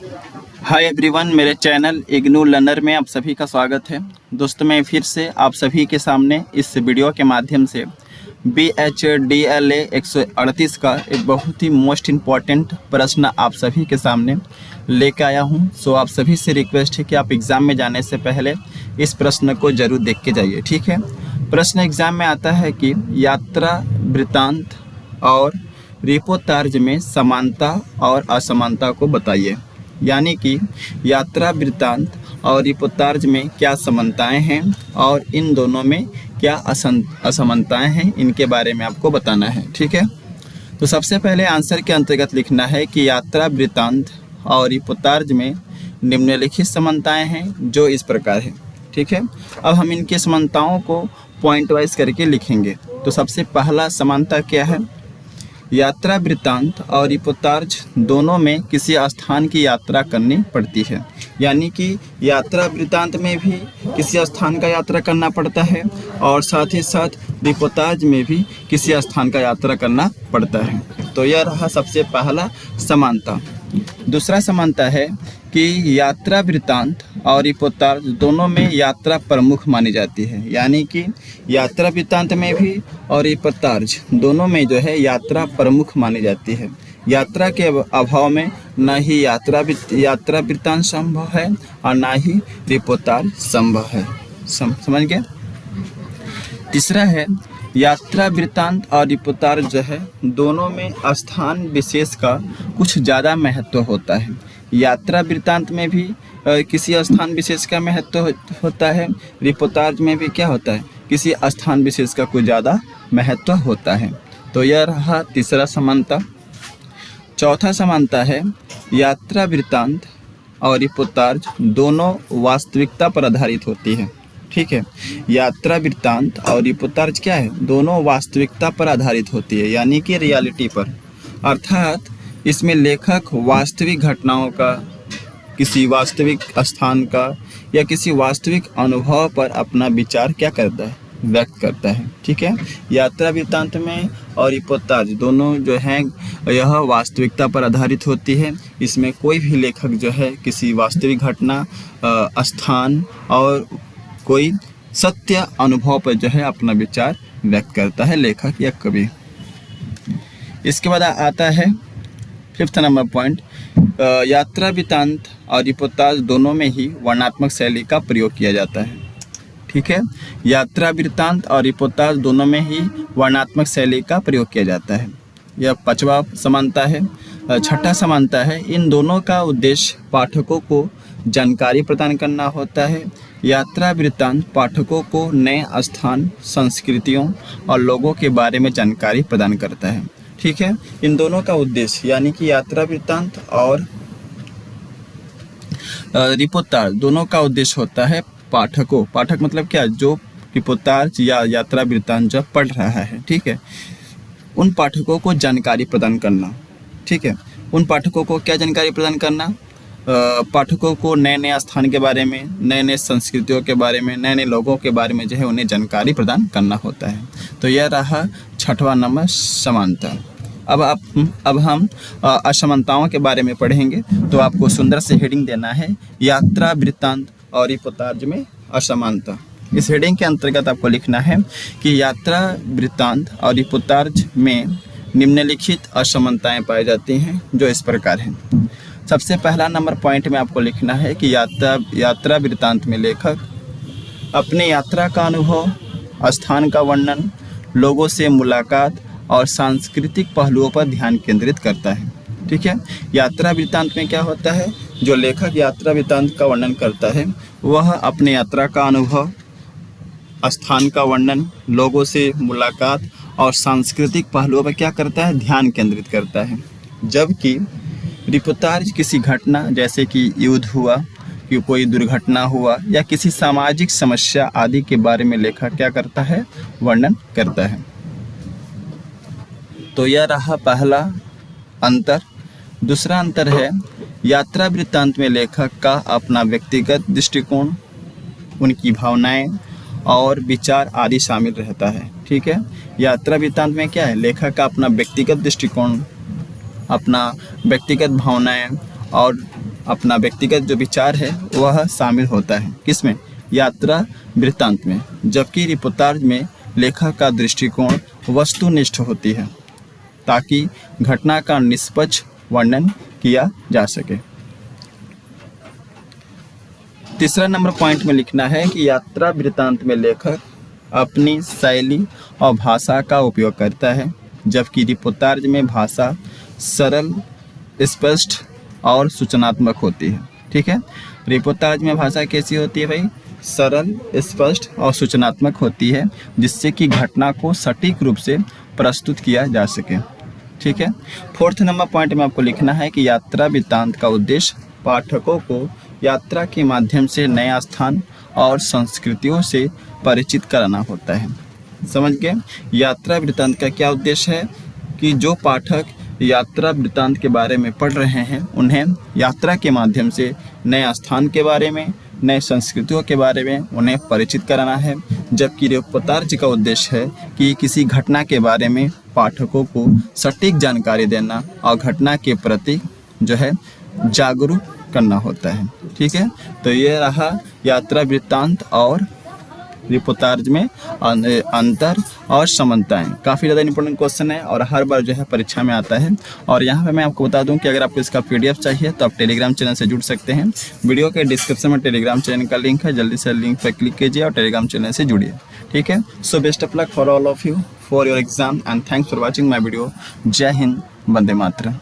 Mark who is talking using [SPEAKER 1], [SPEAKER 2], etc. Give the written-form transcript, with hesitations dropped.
[SPEAKER 1] Hi everyone, मेरे channel IGNOU learner में आप सभी का स्वागत है। दोस्तों, मैं फिर से आप सभी के सामने इस वीडियो के माध्यम से BHDLA 138 का एक बहुत ही मोस्ट इम्पॉर्टेंट प्रश्न आप सभी के सामने लेकर आया हूं। सो आप सभी से रिक्वेस्ट है कि आप एग्ज़ाम में जाने से पहले इस प्रश्न को ज़रूर देख के जाइए, ठीक है। प्रश्न एग्ज़ाम में आता है कि यात्रा वृत्तांत और रिपोर्तार्ज में समानता और असमानता को बताइए। यानी कि यात्रा वृत्तांत और रिपोर्तार्ज में क्या समानताएं हैं और इन दोनों में क्या असमानताएं हैं, इनके बारे में आपको बताना है, ठीक है। तो सबसे पहले आंसर के अंतर्गत लिखना है कि यात्रा वृत्तांत और रिपोर्तार्ज में निम्नलिखित समानताएं हैं जो इस प्रकार है, ठीक है। अब हम इनकी समानताओं को पॉइंट वाइज करके लिखेंगे। तो सबसे पहला समानता क्या है? यात्रा वृत्तांत और रिपोर्तार्ज दोनों में किसी स्थान की यात्रा करनी पड़ती है। यानी कि यात्रा वृत्तांत में भी किसी स्थान का यात्रा करना पड़ता है और साथ ही साथ रिपोर्तार्ज में भी किसी स्थान का यात्रा करना पड़ता है। तो यह रहा सबसे पहला समानता। दूसरा समानता है कि यात्रा वृत्तांत और रिपोर्तार्ज दोनों में यात्रा प्रमुख मानी जाती है। यानी कि यात्रा वृत्तांत में भी और रिपोर्तार्ज दोनों में जो है यात्रा प्रमुख मानी जाती है। यात्रा के अभाव में न ही यात्रा वृत्तांत संभव है और न ही रिपोर्तार्ज संभव है। समझ गए। तीसरा है यात्रा वृत्तांत और रिपोर्तार्ज जो है दोनों में स्थान विशेष का कुछ ज़्यादा महत्व होता है। यात्रा वृत्तांत में भी किसी स्थान विशेष का महत्व होता है, रिपोर्तार्ज में भी क्या होता है, किसी स्थान विशेष का कुछ ज़्यादा महत्व होता है। तो यह रहा तीसरा समानता। चौथा समानता है यात्रा वृत्तांत और रिपोर्तार्ज दोनों वास्तविकता पर आधारित होती है, ठीक है। यात्रा वृत्तांत और रिपोर्तार्ज क्या है, दोनों वास्तविकता पर आधारित होती है, यानी कि रियलिटी पर। अर्थात इसमें लेखक वास्तविक घटनाओं का, किसी वास्तविक स्थान का या किसी वास्तविक अनुभव पर अपना विचार क्या करता है, व्यक्त करता है, ठीक है। यात्रा वृत्तांत में और रिपोर्तार्ज दोनों जो हैं यह वास्तविकता पर आधारित होती है। इसमें कोई भी लेखक जो है किसी वास्तविक घटना, स्थान और कोई सत्य अनुभव पर जो है अपना विचार व्यक्त करता है लेखक या कवि। इसके बाद आता है फिफ्थ नंबर पॉइंट, यात्रा वृत्तांत और रिपोर्तार्ज दोनों में ही वर्णनात्मक शैली का प्रयोग किया जाता है, ठीक है। यात्रा वृत्तांत और रिपोर्तार्ज दोनों में ही वर्णनात्मक शैली का प्रयोग किया जाता है। यह पांचवा समानता है। छठा समानता है इन दोनों का उद्देश्य पाठकों को जानकारी प्रदान करना होता है। यात्रा वृत्तांत पाठकों को नए स्थान, संस्कृतियों और लोगों के बारे में जानकारी प्रदान करता है, ठीक है। इन दोनों का उद्देश्य यानी कि यात्रा वृत्तांत और रिपोर्तार्ज दोनों का उद्देश्य होता है पाठक मतलब क्या, जो रिपोर्तार्ज या यात्रा वृत्तांत जब पढ़ रहा है, ठीक है, उन पाठकों को जानकारी प्रदान करना, ठीक है। उन पाठकों को क्या जानकारी प्रदान करना? पाठकों को नए नए स्थान के बारे में, नए नए संस्कृतियों के बारे में, नए नए लोगों के बारे में जो है उन्हें जानकारी प्रदान करना होता है। तो यह रहा छठवां नंबर समानता। अब हम असमानताओं के बारे में पढ़ेंगे। तो आपको सुंदर से हेडिंग देना है, यात्रा वृत्तांत और रिपोर्तार्ज में असमानता। इस हेडिंग के अंतर्गत आपको लिखना है कि यात्रा वृत्तांत और रिपोर्तार्ज में निम्नलिखित असमानताएं पाई जाती हैं जो इस प्रकार हैं। सबसे पहला नंबर पॉइंट में आपको लिखना है कि यात्रा वृत्तांत में लेखक अपने यात्रा का अनुभव, स्थान का वर्णन, लोगों से मुलाकात और सांस्कृतिक पहलुओं पर ध्यान केंद्रित करता है, ठीक है। यात्रा वृत्तांत में क्या होता है, जो लेखक यात्रा वृत्तांत का वर्णन करता है वह अपने यात्रा का अनुभव, स्थान का वर्णन, लोगों से मुलाकात और सांस्कृतिक पहलुओं पर क्या करता है, ध्यान केंद्रित करता है। जबकि रिपोर्तार्ज किसी घटना, जैसे कि युद्ध हुआ, कि कोई दुर्घटना हुआ या किसी सामाजिक समस्या आदि के बारे में लेखक क्या करता है, वर्णन करता है। तो यह रहा पहला अंतर। दूसरा अंतर है यात्रा वृत्तांत में लेखक का अपना व्यक्तिगत दृष्टिकोण, उनकी भावनाएं और विचार आदि शामिल रहता है, ठीक है। यात्रा वृत्तांत में क्या है, लेखक का अपना व्यक्तिगत दृष्टिकोण, अपना व्यक्तिगत भावनाएं और अपना व्यक्तिगत जो विचार है वह शामिल होता है। किसमें? यात्रा वृत्तांत में। जबकि रिपोर्टाज में लेखक का दृष्टिकोण वस्तुनिष्ठ होती है ताकि घटना का निष्पक्ष वर्णन किया जा सके। तीसरा नंबर पॉइंट में लिखना है कि यात्रा वृत्तांत में लेखक अपनी शैली और भाषा का उपयोग करता है, जबकि रिपोर्टाज में भाषा सरल, स्पष्ट और सूचनात्मक होती है। ठीक है, रिपोर्टाज में भाषा कैसी होती है भाई? सरल, स्पष्ट और सूचनात्मक होती है, जिससे कि घटना को सटीक रूप से प्रस्तुत किया जा सके। ठीक है, फोर्थ नंबर पॉइंट में आपको लिखना है कि यात्रा वृत्तांत का उद्देश्य पाठकों को यात्रा के माध्यम से नया स्थान और संस्कृतियों से परिचित कराना होता है। समझ गए? यात्रा वृत्तांत का क्या उद्देश्य है कि जो पाठक यात्रा वृत्तांत के बारे में पढ़ रहे हैं उन्हें यात्रा के माध्यम से नए स्थान के बारे में, नए संस्कृतियों के बारे में उन्हें परिचित कराना है। जबकि रिपोर्टाज का उद्देश्य है कि किसी घटना के बारे में पाठकों को सटीक जानकारी देना और घटना के प्रति जो है जागरूक करना होता है। ठीक है, तो ये रहा यात्रा वृत्तांत और रिपोर्टाज में अंतर और समानताएं। काफ़ी ज़्यादा इंपॉर्टेंट क्वेश्चन है और हर बार जो है परीक्षा में आता है। और यहाँ पे मैं आपको बता दूं कि अगर आपको इसका PDF चाहिए तो आप टेलीग्राम चैनल से जुड़ सकते हैं। वीडियो के डिस्क्रिप्शन में टेलीग्राम चैनल का लिंक है, जल्दी से लिंक पर क्लिक कीजिए और टेलीग्राम चैनल से जुड़िए। ठीक है, so best of luck for all of you for your exam and thanks for watching my video. जय हिंद, वंदे मातरम।